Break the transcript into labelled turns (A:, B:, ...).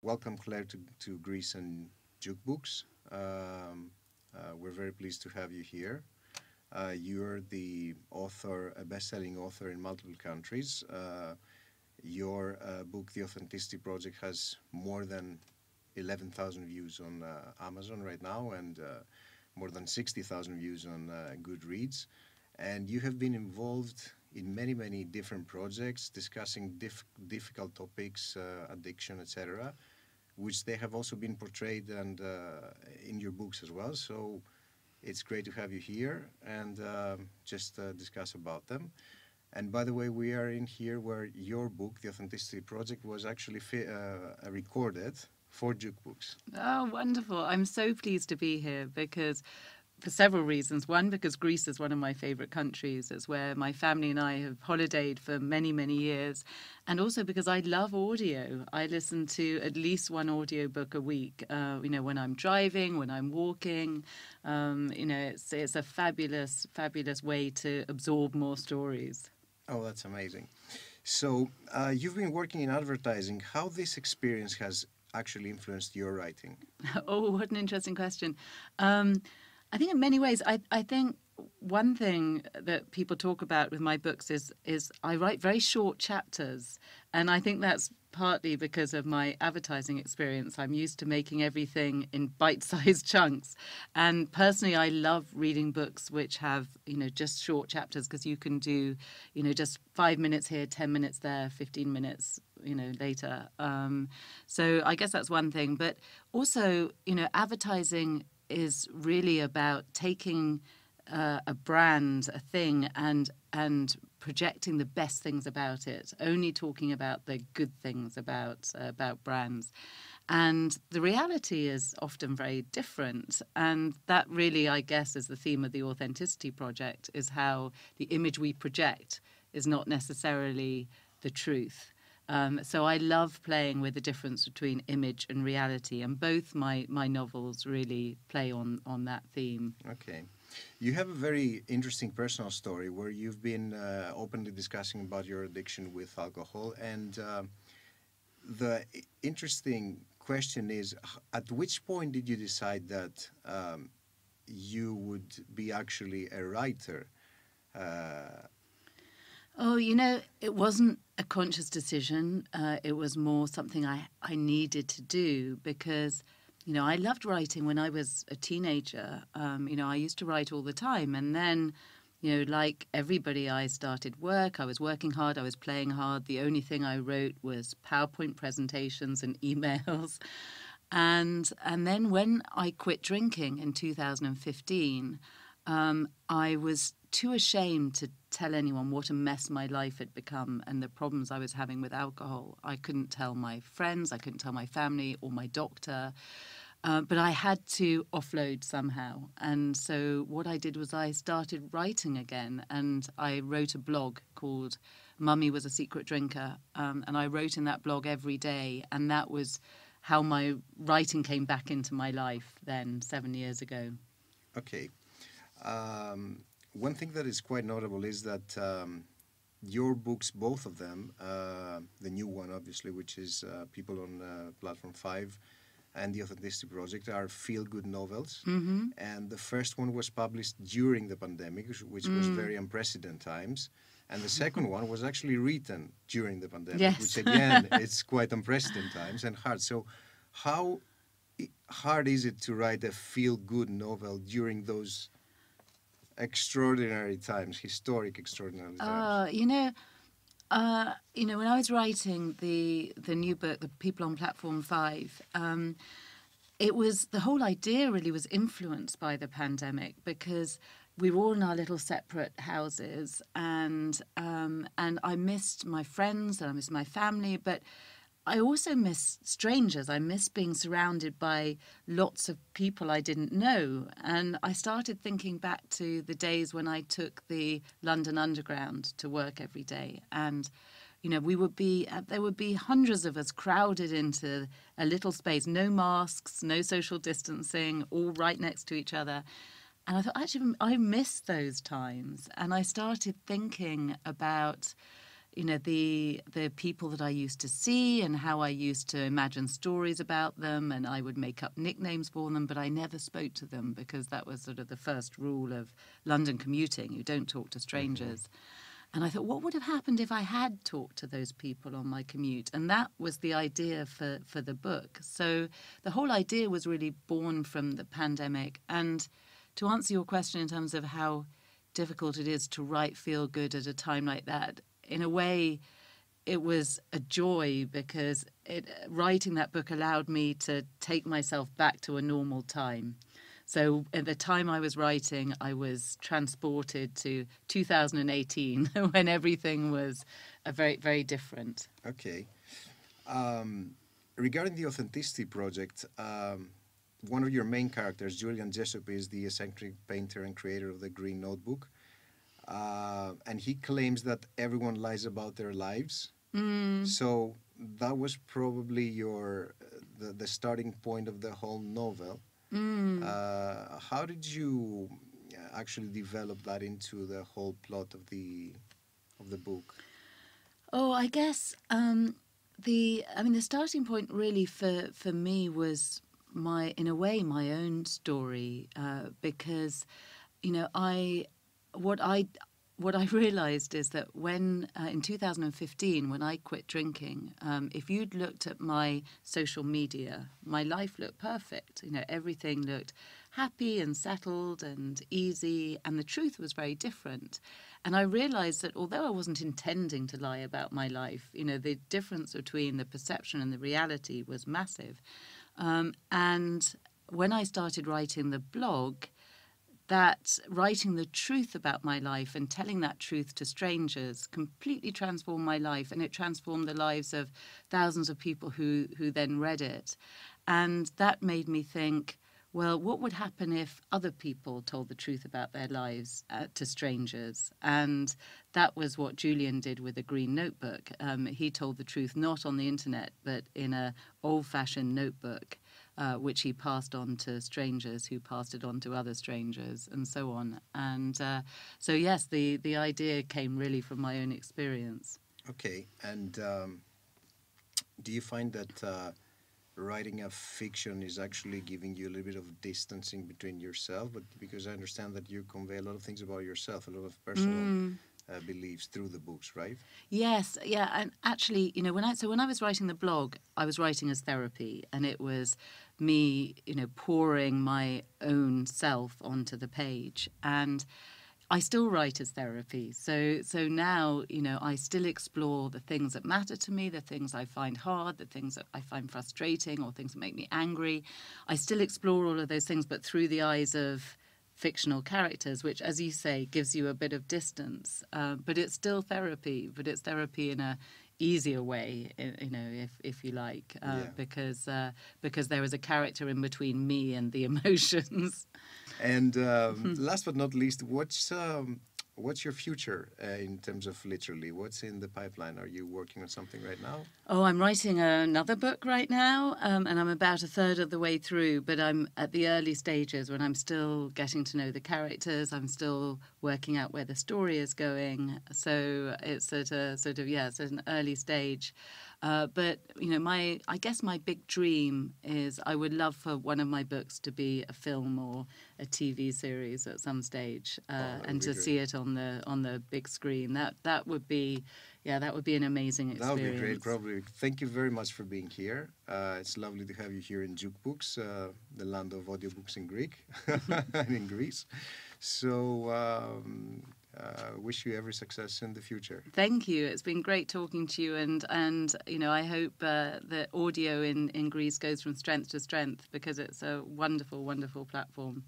A: Welcome, Claire, to Greece and JukeBooks. We're very pleased to have you here. You're the author, a best-selling author in multiple countries. Your book, The Authenticity Project, has more than 11,000 views on Amazon right now and more than 60,000 views on Goodreads. And you have been involved in many different projects discussing difficult topics, addiction, etc., which they have also been portrayed and in your books as well. So it's great to have you here and just discuss about them. And by the way, we are in here where your book, The Authenticity Project, was actually recorded for JukeBooks.
B: Oh, wonderful. I'm so pleased to be here because for several reasons. One, because Greece is one of my favourite countries. It's where my family and I have holidayed for many years. And also because I love audio. I listen to at least one audiobook a week, when I'm driving, when I'm walking. It's a fabulous way to absorb more stories.
A: Oh, that's amazing. So you've been working in advertising. How this experience has actually influenced your writing?
B: Oh, what an interesting question. I think in many ways, I think one thing that people talk about with my books is I write very short chapters. And I think that's partly because of my advertising experience. I'm used to making everything in bite-sized chunks. And personally, I love reading books which have, just short chapters because you can do, just 5 minutes here, 10 minutes there, 15 minutes, later. So I guess that's one thing. But also, advertising is really about taking a brand, a thing, and projecting the best things about it, only talking about the good things about brands. And the reality is often very different. And that really, I guess, is the theme of the Authenticity Project, is how the image we project is not necessarily the truth. So I love playing with the difference between image and reality, and both my novels really play on that theme.
A: Okay. You have a very interesting personal story where you've been openly discussing about your addiction with alcohol, and the interesting question is, at which point did you decide that you would be actually a writer?
B: It wasn't a conscious decision. It was more something I needed to do because, I loved writing when I was a teenager. I used to write all the time. And then, like everybody, I started work. I was working hard. I was playing hard. The only thing I wrote was PowerPoint presentations and emails. And then when I quit drinking in 2015, I was too ashamed to tell anyone what a mess my life had become and the problems I was having with alcohol. I couldn't tell my friends, I couldn't tell my family or my doctor, but I had to offload somehow. And so what I did was I started writing again, and I wrote a blog called Mummy Was a Secret Drinker, and I wrote in that blog every day, and that was how my writing came back into my life then, 7 years ago.
A: Okay. One thing that is quite notable is that your books, both of them, the new one obviously, which is People on Platform 5, and The Authenticity Project, are feel-good novels.
B: Mm-hmm.
A: And the first one was published during the pandemic, which was very unprecedented times. And the second one was actually written during the pandemic,
B: yes.
A: which again, it's quite unprecedented times and hard. So how hard is it to write a feel-good novel during those extraordinary times, historic extraordinary times?
B: When I was writing the new book, The People on Platform 5, it was, the whole idea really was influenced by the pandemic because we were all in our little separate houses, and I missed my friends and I missed my family, but I also miss strangers. I miss being surrounded by lots of people I didn't know. And I started thinking back to the days when I took the London Underground to work every day. And, there would be hundreds of us crowded into a little space, no masks, no social distancing, all right next to each other. And I thought, actually, I miss those times. And I started thinking about the people that I used to see and how I used to imagine stories about them, and I would make up nicknames for them, but I never spoke to them because that was sort of the first rule of London commuting. You don't talk to strangers. And I thought, what would have happened if I had talked to those people on my commute? And that was the idea for the book. So the whole idea was really born from the pandemic. And to answer your question in terms of how difficult it is to write feel good at a time like that, in a way, it was a joy because writing that book allowed me to take myself back to a normal time. So at the time I was writing, I was transported to 2018 when everything was very, very different.
A: Okay. Regarding the Authenticity Project, one of your main characters, Julian Jessup, is the eccentric painter and creator of the Green Notebook. And he claims that everyone lies about their lives. So that was probably the starting point of the whole novel. How did you actually develop that into the whole plot of the book?
B: Oh, I guess the starting point really for me was in a way my own story, because what I realised is that when in 2015, when I quit drinking, if you'd looked at my social media, my life looked perfect. Everything looked happy and settled and easy, and the truth was very different. And I realised that although I wasn't intending to lie about my life, the difference between the perception and the reality was massive. And when I started writing the blog, that writing the truth about my life and telling that truth to strangers completely transformed my life, and it transformed the lives of thousands of people who then read it. And that made me think, well, what would happen if other people told the truth about their lives to strangers? And that was what Julian did with the Green Notebook. He told the truth not on the internet, but in an old-fashioned notebook, which he passed on to strangers who passed it on to other strangers and so on. And so, yes, the idea came really from my own experience.
A: Okay. And do you find that writing a fiction is actually giving you a little bit of distancing between yourself? But because I understand that you convey a lot of things about yourself, a lot of personal beliefs through the books, right?
B: Yes, yeah, and actually, when I was writing the blog, I was writing as therapy, and it was me, pouring my own self onto the page, and I still write as therapy. So now, I still explore the things that matter to me, the things I find hard, the things that I find frustrating, or things that make me angry. I still explore all of those things, but through the eyes of fictional characters, which, as you say, gives you a bit of distance. But it's still therapy, but it's therapy in a easier way, if you like, because there is a character in between me and the emotions.
A: And last but not least, what's your future in terms of literally? What's in the pipeline? Are you working on something right now?
B: Oh, I'm writing another book right now, and I'm about a third of the way through, but I'm at the early stages when I'm still getting to know the characters. I'm still working out where the story is going. So it's at it's at an early stage. But, I guess my big dream is I would love for one of my books to be a film or a TV series at some stage, and to see it on the big screen. That would be an amazing experience.
A: That would be great, probably. Thank you very much for being here. It's lovely to have you here in JukeBooks, the land of audiobooks in Greek and in Greece. So wish you every success in the future.
B: Thank you. It's been great talking to you, and I hope that audio in Greece goes from strength to strength, because it's a wonderful, wonderful platform.